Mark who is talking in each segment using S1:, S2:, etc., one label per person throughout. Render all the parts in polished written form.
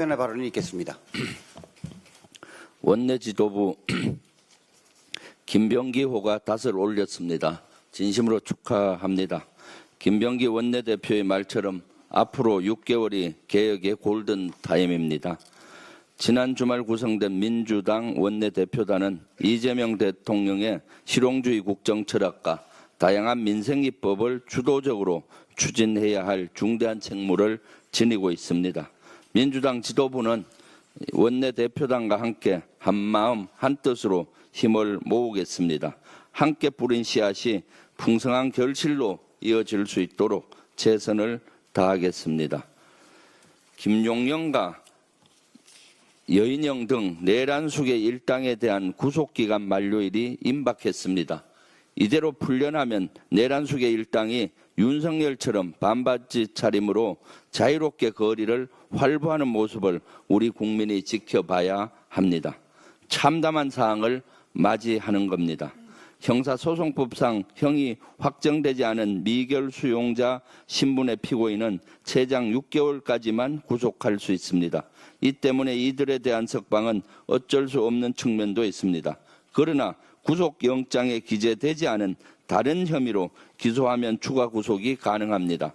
S1: 의원의 발언이 있겠습니다.
S2: 원내 지도부 김병기 호가 닷을 올렸습니다. 진심으로 축하합니다. 김병기 원내대표의 말처럼 앞으로 6개월이 개혁의 골든타임입니다. 지난 주말 구성된 민주당 원내대표단은 이재명 대통령의 실용주의 국정철학과 다양한 민생입법을 주도적으로 추진해야 할 중대한 책무를 지니고 있습니다. 민주당 지도부는 원내대표단과 함께 한마음 한뜻으로 힘을 모으겠습니다. 함께 뿌린 씨앗이 풍성한 결실로 이어질 수 있도록 최선을 다하겠습니다. 김용영과 여인영 등 내란숙의 일당에 대한 구속기간 만료일이 임박했습니다. 이대로 풀려나면 내란숙의 일당이 윤석열처럼 반바지 차림으로 자유롭게 거리를 활보하는 모습을 우리 국민이 지켜봐야 합니다. 참담한 사항을 맞이하는 겁니다. 형사소송법상 형이 확정되지 않은 미결 수용자 신분의 피고인은 최장 6개월까지만 구속할 수 있습니다. 이 때문에 이들에 대한 석방은 어쩔 수 없는 측면도 있습니다. 그러나 구속영장에 기재되지 않은 다른 혐의로 기소하면 추가 구속이 가능합니다.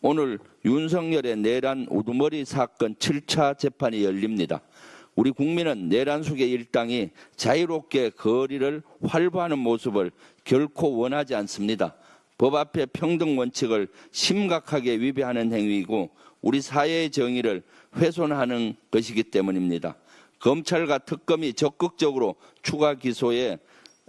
S2: 오늘 윤석열의 내란 우두머리 사건 7차 재판이 열립니다. 우리 국민은 내란숙의 일당이 자유롭게 거리를 활보하는 모습을 결코 원하지 않습니다. 법 앞에 평등 원칙을 심각하게 위배하는 행위이고 우리 사회의 정의를 훼손하는 것이기 때문입니다. 검찰과 특검이 적극적으로 추가 기소에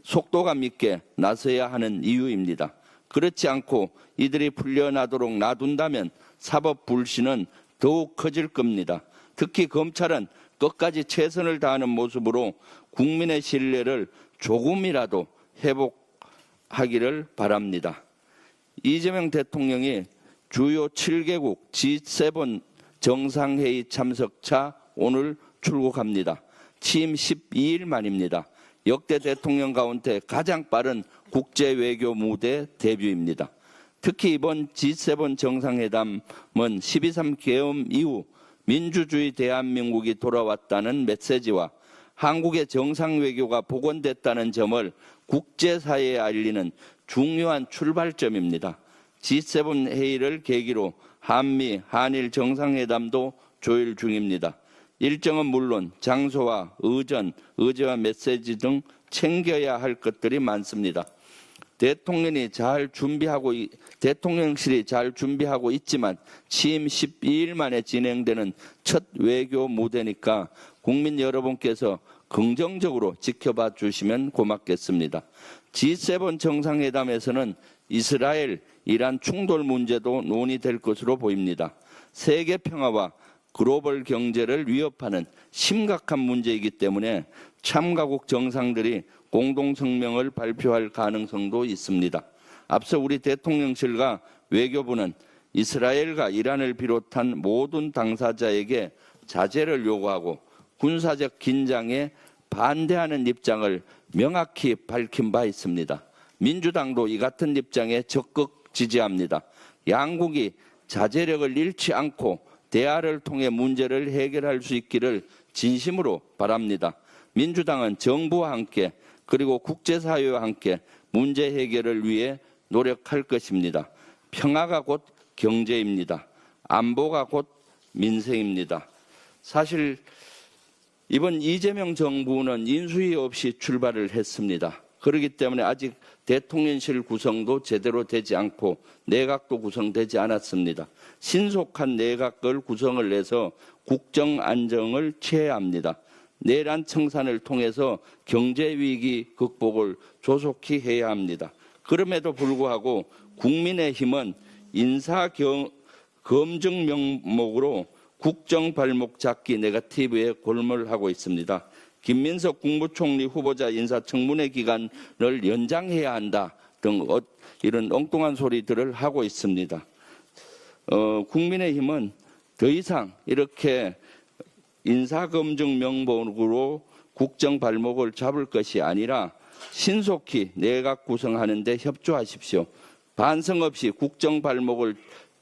S2: 속도감 있게 나서야 하는 이유입니다. 그렇지 않고 이들이 풀려나도록 놔둔다면 사법 불신은 더욱 커질 겁니다. 특히 검찰은 끝까지 최선을 다하는 모습으로 국민의 신뢰를 조금이라도 회복하기를 바랍니다. 이재명 대통령이 주요 7개국 G7 정상회의 참석차 오늘 출국합니다. 취임 12일 만입니다. 역대 대통령 가운데 가장 빠른 국제외교 무대 데뷔입니다. 특히 이번 G7 정상회담은 12.3 계엄 이후 민주주의 대한민국이 돌아왔다는 메시지와 한국의 정상외교가 복원됐다는 점을 국제사회에 알리는 중요한 출발점입니다. G7 회의를 계기로 한미, 한일 정상회담도 조율 중입니다. 일정은 물론 장소와 의제와 메시지 등 챙겨야 할 것들이 많습니다. 대통령실이 잘 준비하고 있지만 취임 12일 만에 진행되는 첫 외교 무대니까 국민 여러분께서 긍정적으로 지켜봐 주시면 고맙겠습니다. G7 정상회담에서는 이스라엘, 이란 충돌 문제도 논의될 것으로 보입니다. 세계 평화와 글로벌 경제를 위협하는 심각한 문제이기 때문에 참가국 정상들이 공동성명을 발표할 가능성도 있습니다. 앞서 우리 대통령실과 외교부는 이스라엘과 이란을 비롯한 모든 당사자에게 자제를 요구하고 군사적 긴장에 반대하는 입장을 명확히 밝힌 바 있습니다. 민주당도 이 같은 입장에 적극 지지합니다. 양국이 자제력을 잃지 않고 대화를 통해 문제를 해결할 수 있기를 진심으로 바랍니다. 민주당은 정부와 함께 그리고 국제사회와 함께 문제 해결을 위해 노력할 것입니다. 평화가 곧 경제입니다. 안보가 곧 민생입니다. 사실 이번 이재명 정부는 인수위 없이 출발을 했습니다. 그렇기 때문에 아직 대통령실 구성도 제대로 되지 않고 내각도 구성되지 않았습니다. 신속한 내각을 구성을 해서 국정 안정을 취해야 합니다. 내란 청산을 통해서 경제위기 극복을 조속히 해야 합니다. 그럼에도 불구하고 국민의힘은 인사검증 명목으로 국정 발목 잡기 네거티브에 골몰하고 있습니다. 김민석 국무총리 후보자 인사청문회 기간을 연장해야 한다 등 이런 엉뚱한 소리들을 하고 있습니다. 국민의힘은 더 이상 이렇게 인사검증 명목으로 국정 발목을 잡을 것이 아니라 신속히 내각 구성하는 데 협조하십시오. 반성 없이 국정 발목을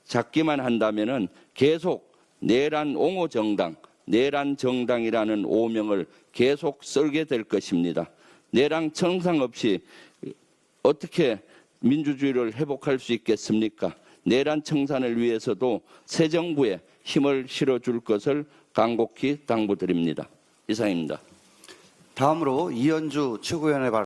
S2: 잡기만 한다면 계속 내란 옹호 정당, 내란 정당이라는 오명을 계속 썰게 될 것입니다. 내란 청산 없이 어떻게 민주주의를 회복할 수 있겠습니까? 내란 청산을 위해서도 새 정부에 힘을 실어줄 것을 간곡히 당부드립니다. 이상입니다.
S1: 다음으로 이현주 최고위원의 발언.